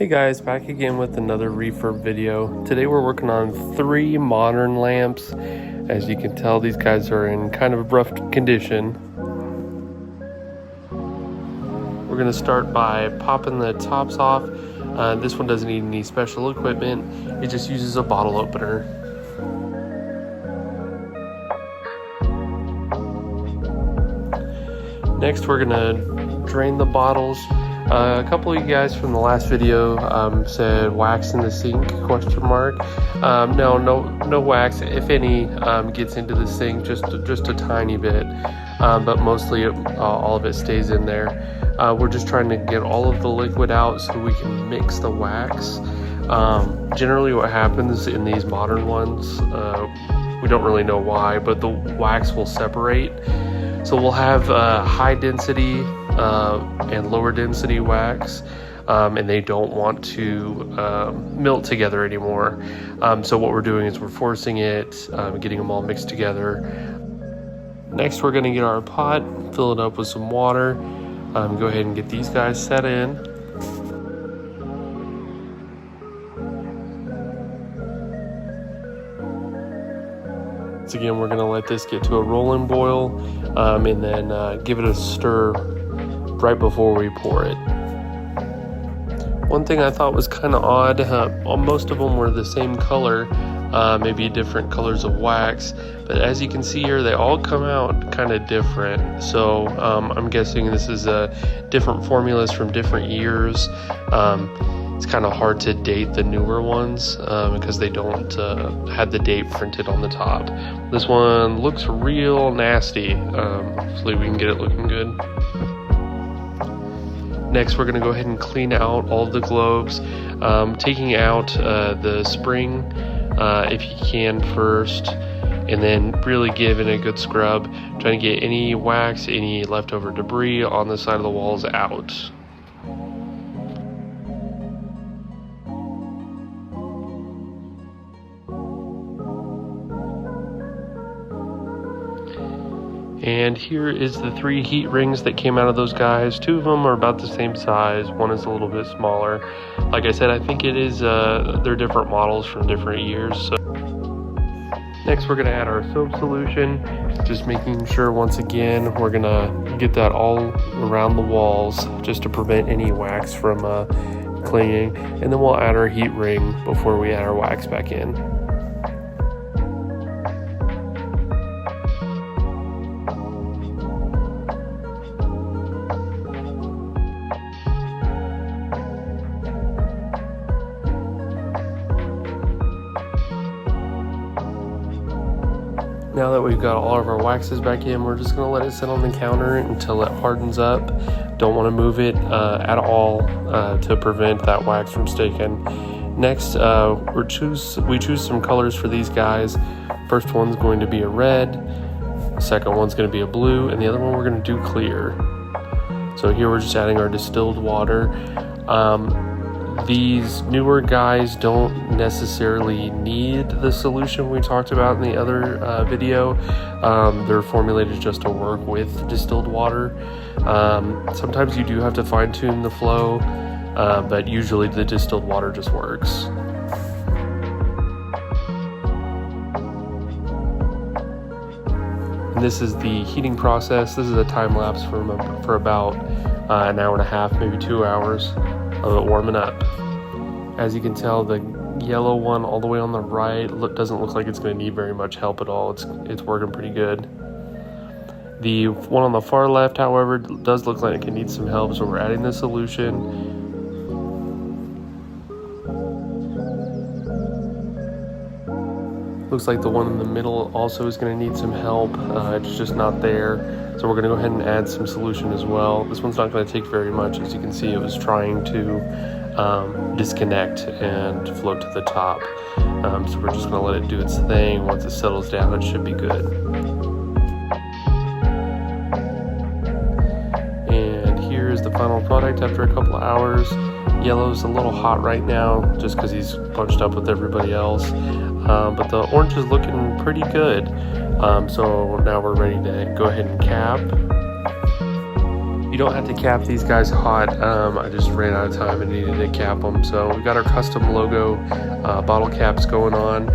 Hey guys, back again with another refurb video. Today we're working on 3 modern lamps. As you can tell, these guys are in kind of rough condition. We're going to start by popping the tops off. This one doesn't need any special equipment. It just uses a bottle opener. Next we're going to drain the bottles. A couple of you guys from the last video said wax in the sink, question mark. No wax, if any, gets into the sink, just a tiny bit, but mostly all of it stays in there. We're just trying to get all of the liquid out so we can mix the wax. Generally what happens in these modern ones, we don't really know why, but the wax will separate. So we'll have high density and lower density wax, and they don't want to melt together anymore. So what we're doing is we're forcing it, getting them all mixed together. Next we're going to get our pot, fill it up with some water, go ahead and get these guys set in. So again, we're going to let this get to a rolling boil, and then give it a stir right before we pour it. One thing I thought was kind of odd, most of them were the same color, maybe different colors of wax, but as you can see here, they all come out kind of different. So I'm guessing this is different formulas from different years. It's kind of hard to date the newer ones because they don't have the date printed on the top. This one looks real nasty. Hopefully we can get it looking good. Next, we're going to go ahead and clean out all of the globes, taking out the spring if you can first, and then really give it a good scrub, trying to get any wax, any leftover debris on the side of the walls out. And here is the 3 heat rings that came out of those guys. 2 of them are about the same size. One is a little bit smaller. Like I said, I think it is, they're different models from different years. So next we're gonna add our soap solution. Just making sure, once again, we're gonna get that all around the walls just to prevent any wax from clinging. And then we'll add our heat ring before we add our wax back in. Now that we've got all of our waxes back in, we're just going to let it sit on the counter until it hardens up. Don't want to move it at all to prevent that wax from sticking. Next, we choose some colors for these guys. First one's going to be a red, second one's going to be a blue, and the other one we're going to do clear. So here we're just adding our distilled water. These newer guys don't necessarily need the solution we talked about in the other video. They're formulated just to work with distilled water. Sometimes you do have to fine-tune the flow, but usually the distilled water just works. And this is the heating process. This is a time lapse for about an hour and a half, maybe 2 hours of it warming up. As you can tell, the yellow one all the way on the right doesn't look like it's going to need very much help at all. It's working pretty good. The one on the far left, however, does look like it can need some help, so we're adding the solution. Looks like the one in the middle also is going to need some help. It's just not there. So we're going to go ahead and add some solution as well. This one's not going to take very much. As you can see, it was trying to disconnect and float to the top. So we're just going to let it do its thing. Once it settles down, it should be good. And here's the final product after a couple of hours. Yellow's a little hot right now just because he's bunched up with everybody else. But the orange is looking pretty good. So now we're ready to go ahead and cap. You don't have to cap these guys hot. I just ran out of time and needed to cap them. So we got our custom logo bottle caps going on.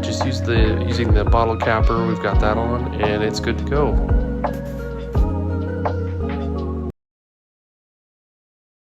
Just using the bottle capper, we've got that on, and it's good to go.